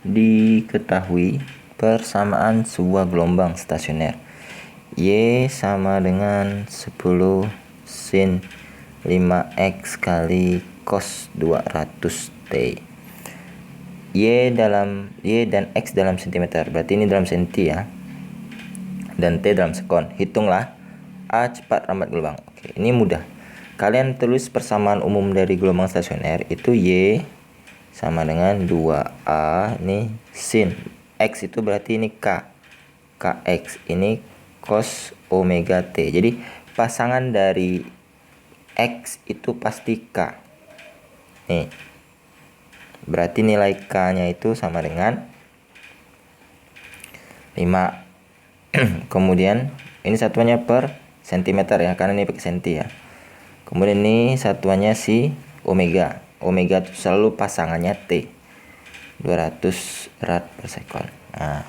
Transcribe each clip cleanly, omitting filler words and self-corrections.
diketahui persamaan sebuah gelombang stasioner. Y sama dengan 10 sin 5x kali cos 200T. Y dan X dalam cm, berarti ini dalam senti ya, dan T dalam sekon. Hitunglah A cepat rambat gelombang. Oke, ini mudah. Kalian tulis persamaan umum dari gelombang stasioner itu Y sama dengan 2A ini sin X itu berarti ini Kx, ini cos omega T. Jadi pasangan dari X itu pasti K. Nih, berarti nilai K-nya itu sama dengan 5. Kemudian ini satuannya per sentimeter ya, karena ini pakai senti ya. Kemudian ini satuannya si omega. Omega itu selalu pasangannya T. 200 rad per sekon. Nah,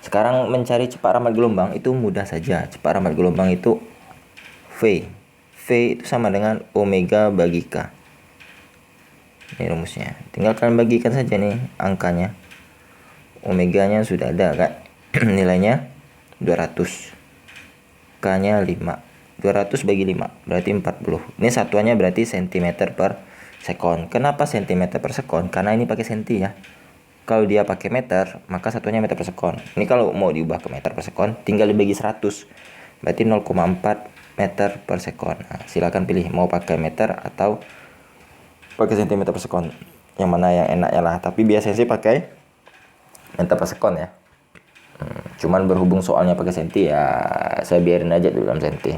sekarang mencari cepat rambat gelombang itu mudah saja. Cepat rambat gelombang itu V. V itu sama dengan omega bagi K. Ini rumusnya. Tinggal kalian bagikan saja nih angkanya. Omeganya sudah ada kan. Nilainya 200. K-nya 5. 200 bagi 5 berarti 40. Ini satuannya berarti cm per sekon. Kenapa cm per sekon? Karena ini pakai senti ya. Kalau dia pakai meter, maka satuannya meter per sekon. Ini kalau mau diubah ke meter per sekon, tinggal dibagi 100. Berarti 0,4 meter per sekon. Nah, silakan pilih mau pakai meter atau pakai cm per sekon. Yang mana yang enaknya lah. Tapi biasanya sih pakai meter per sekon ya. Cuman berhubung soalnya pakai senti ya, saya biarin aja dulu dalam senti.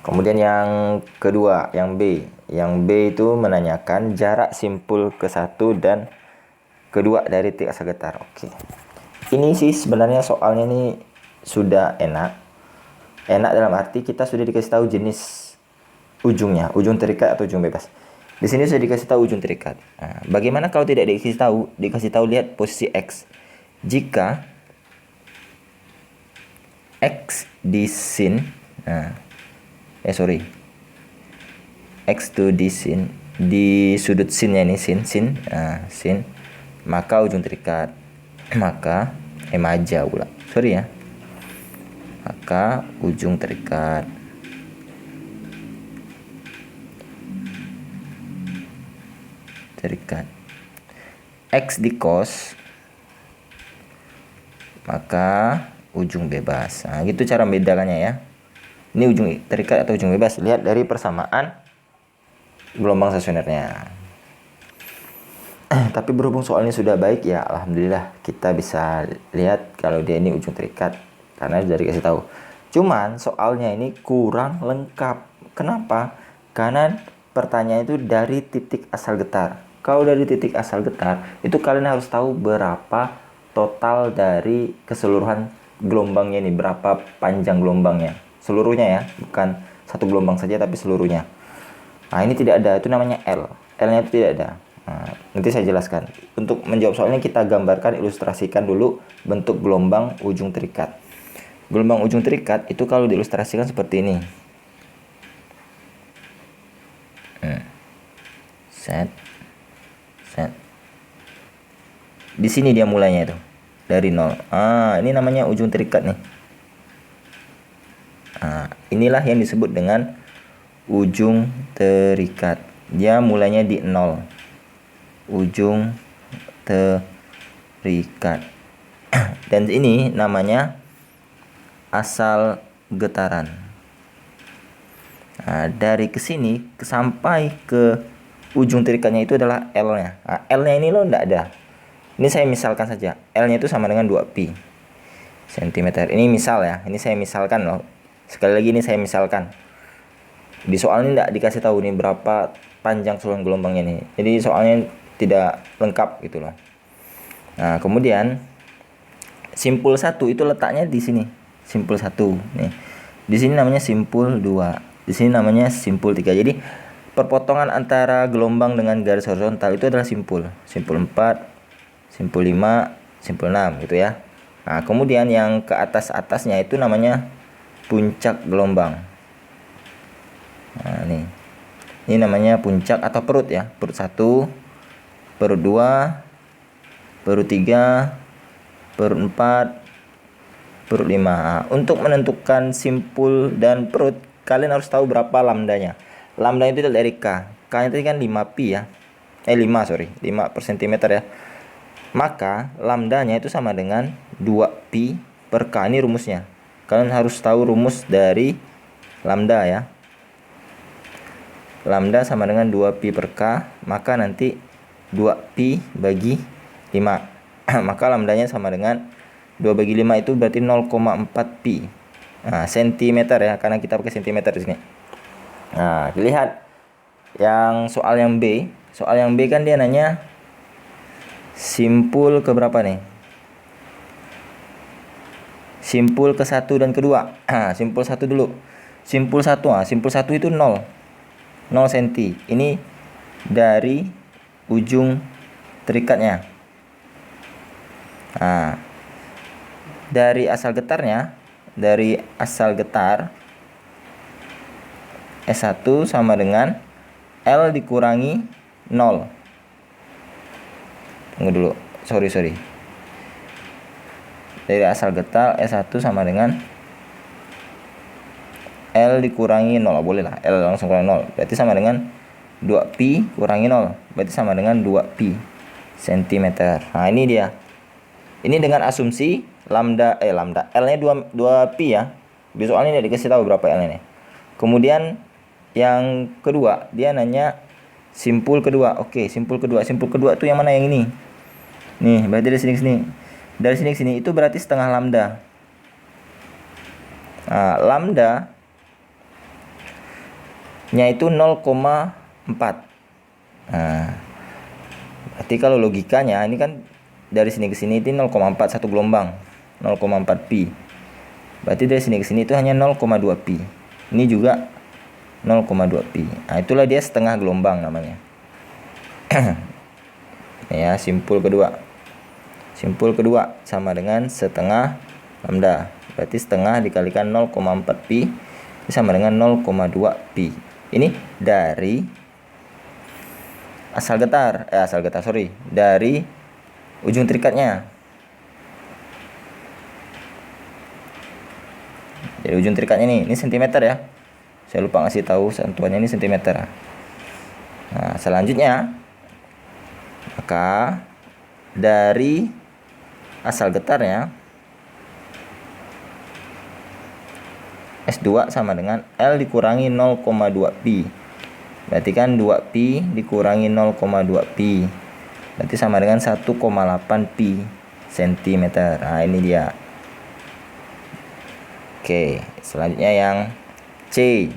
Kemudian yang kedua, yang B. Yang B itu menanyakan jarak simpul ke satu dan kedua dari titik asal getar. Oke. Ini sih sebenarnya soalnya ini sudah enak. Enak dalam arti kita sudah dikasih tahu jenis ujungnya, ujung terikat atau ujung bebas. Di sini sudah dikasih tahu ujung terikat. Nah, bagaimana kalau tidak dikasih tahu? Dikasih tahu, lihat posisi X. Jika X di sin, X itu di sin, di sudut sinnya ini sin, sin, maka ujung terikat, maka maja pula, maka ujung terikat. X di cos, maka ujung bebas. Nah, gitu cara membedakannya ya. Ini ujung terikat atau ujung bebas, lihat dari persamaan gelombang stasionernya. Tapi berhubung soalnya sudah baik ya, alhamdulillah kita bisa lihat kalau dia ini ujung terikat karena sudah dikasih tahu. Cuman soalnya ini kurang lengkap. Kenapa? Karena pertanyaan itu dari titik asal getar. Kalau dari titik asal getar, itu kalian harus tahu berapa total dari keseluruhan gelombangnya ini, berapa panjang gelombangnya. Seluruhnya ya, bukan satu gelombang saja tapi seluruhnya. Nah, ini tidak ada, itu namanya L. L-nya itu tidak ada. Nah, nanti saya jelaskan. Untuk menjawab soalnya kita gambarkan, ilustrasikan dulu bentuk gelombang ujung terikat. Gelombang ujung terikat itu kalau diilustrasikan seperti ini. Set. Di sini dia mulainya itu dari 0. Ini namanya ujung terikat nih. Inilah yang disebut dengan ujung terikat. Dia mulainya di 0. Ujung terikat. Dan ini namanya asal getaran. Dari ke sini sampai ke ujung terikatnya itu adalah L-nya. L-nya ini loh enggak ada. Ini saya misalkan saja. L-nya itu sama dengan 2pi cm. Ini misal ya. Ini saya misalkan loh. Sekali lagi ini saya misalkan. Di soal ini enggak dikasih tahu nih berapa panjang keseluruhan gelombangnya nih. Jadi soalnya tidak lengkap gitu loh. Nah, kemudian simpul 1 itu letaknya di sini. Simpul 1 nih. Di sini namanya simpul 2. Di sini namanya simpul 3. Jadi perpotongan antara gelombang dengan garis horizontal itu adalah simpul. Simpul 4, simpul 5, simpul 6 gitu ya. Nah, kemudian yang ke atasnya itu namanya puncak gelombang. Nah, ini namanya puncak atau perut ya. Perut 1, perut 2, perut 3, perut 4, perut 5. Nah, untuk menentukan simpul dan perut, kalian harus tahu berapa lambdanya. Lambda itu dari K. K itu kan 5pi ya. 5 per sentimeter ya. Maka lambdanya itu sama dengan 2pi per K. Ini rumusnya. Kalian harus tahu rumus dari lambda ya. Lambda sama dengan 2pi per K, maka nanti 2pi bagi 5. Maka lambdanya sama dengan 2 bagi 5 itu berarti 0,4 pi. Nah, sentimeter ya, karena kita pakai sentimeter di sini. Nah, lihat yang soal yang B. Soal yang B kan dia nanya simpul ke berapa nih? Simpul ke 1 dan kedua. Simpul 1 dulu. Simpul 1, simpul 1 itu 0 cm. Ini dari ujung terikatnya. Nah, dari asal getarnya, dari asal getar S1 sama dengan L dikurangi 0. Tunggu dulu, sorry. Dari asal getar S1 sama dengan L dikurangi 0. Boleh lah, L langsung kurangi 0. Berarti sama dengan 2pi kurangi 0. Berarti sama dengan 2pi cm. Nah, ini dia. Ini dengan asumsi lambda L-nya 2pi ya. Di soalnya tidak dikasih tahu berapa L-nya. Kemudian yang kedua, dia nanya simpul kedua. Oke, simpul kedua. Simpul kedua itu yang mana yang ini? Nih, berarti dari sini ke sini. Dari sini ke sini itu berarti setengah lambda. Nah, lambda nya itu 0,4. Nah, berarti kalau logikanya ini kan dari sini ke sini itu 0,4 satu gelombang, 0,4 pi. Berarti dari sini ke sini itu hanya 0,2 pi. Ini juga 0,2 pi. Nah, itulah dia setengah gelombang namanya. Ya, simpul kedua. Simpul kedua sama dengan setengah lambda. Berarti setengah dikalikan 0,4 pi sama dengan 0,2 pi. Ini dari asal getar, dari ujung terikatnya. Jadi ujung terikatnya ini sentimeter ya. Saya lupa ngasih tahu satuannya, ini sentimeter. Nah, selanjutnya maka dari asal getarnya S2 sama dengan L dikurangi 0,2 pi. Berarti kan 2 pi dikurangi 0,2 pi. Berarti sama dengan 1,8 pi cm. Nah, ini dia. Oke, selanjutnya yang C.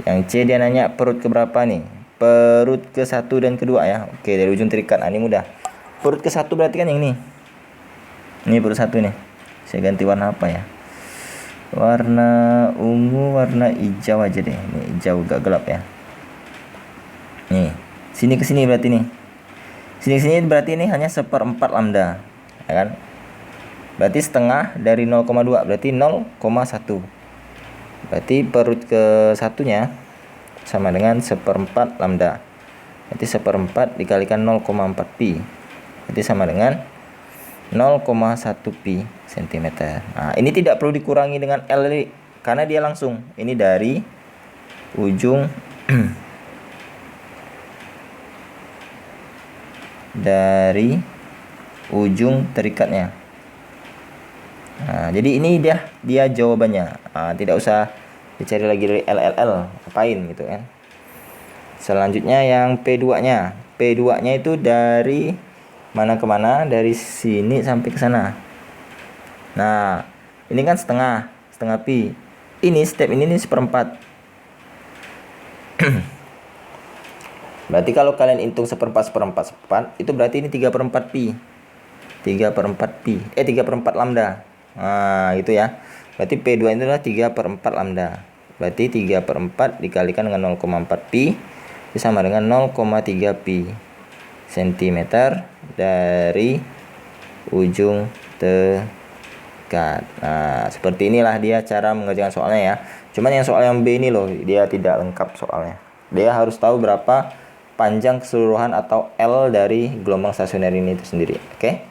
Yang C dia nanya perut ke berapa nih? Perut ke 1 dan kedua ya. Oke, dari ujung terikat. Nah, ini mudah. Perut ke 1 berarti kan yang ini. Ini perut 1 nih. Saya ganti warna apa ya? Warna ungu, warna hijau aja deh. Ini hijau agak gelap ya. Nih, sini ke sini berarti nih. Sini ke sini berarti ini hanya 1/4 lambda, ya kan? Berarti setengah dari 0,2 berarti 0,1. Berarti perut ke satunya sama dengan 1/4 lambda. Berarti 1/4 dikalikan 0,4 pi. Berarti sama dengan 0,1 pi cm. Nah, ini tidak perlu dikurangi dengan L karena dia langsung. Ini dari ujung dari ujung terikatnya. Nah, jadi ini dia jawabannya. Nah, tidak usah dicari lagi dari LLL, ngapain gitu kan. Selanjutnya yang P2-nya. P2-nya itu dari mana ke mana? Dari sini sampai ke sana. Nah, ini kan setengah pi. Ini step ini 1/4. Berarti kalau kalian hitung 1/4 itu berarti ini 3/4 pi. 3/4 pi. 3/4 lambda. Nah, gitu ya. Berarti P2 itu adalah 3/4 lambda. Berarti 3/4 dikalikan dengan 0,4 pi itu sama dengan 0,3 pi cm dari ujung terdekat. Nah, seperti inilah dia cara mengerjakan soalnya ya. Cuman yang soal yang B ini loh, dia tidak lengkap soalnya. Dia harus tahu berapa panjang keseluruhan atau L dari gelombang stasioner ini itu sendiri. Oke.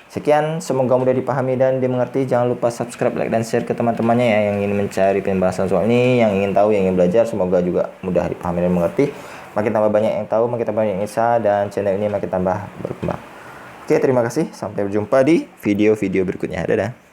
Sekian, semoga mudah dipahami dan dimengerti. Jangan lupa subscribe, like, dan share ke teman-temannya ya yang ingin mencari pembahasan soal ini, yang ingin tahu, yang ingin belajar. Semoga juga mudah dipahami dan mengerti. Makin tambah banyak yang tahu, makin tambah banyak yang bisa, dan channel ini makin tambah berkembang. Oke, terima kasih. Sampai berjumpa di video-video berikutnya. Dadah.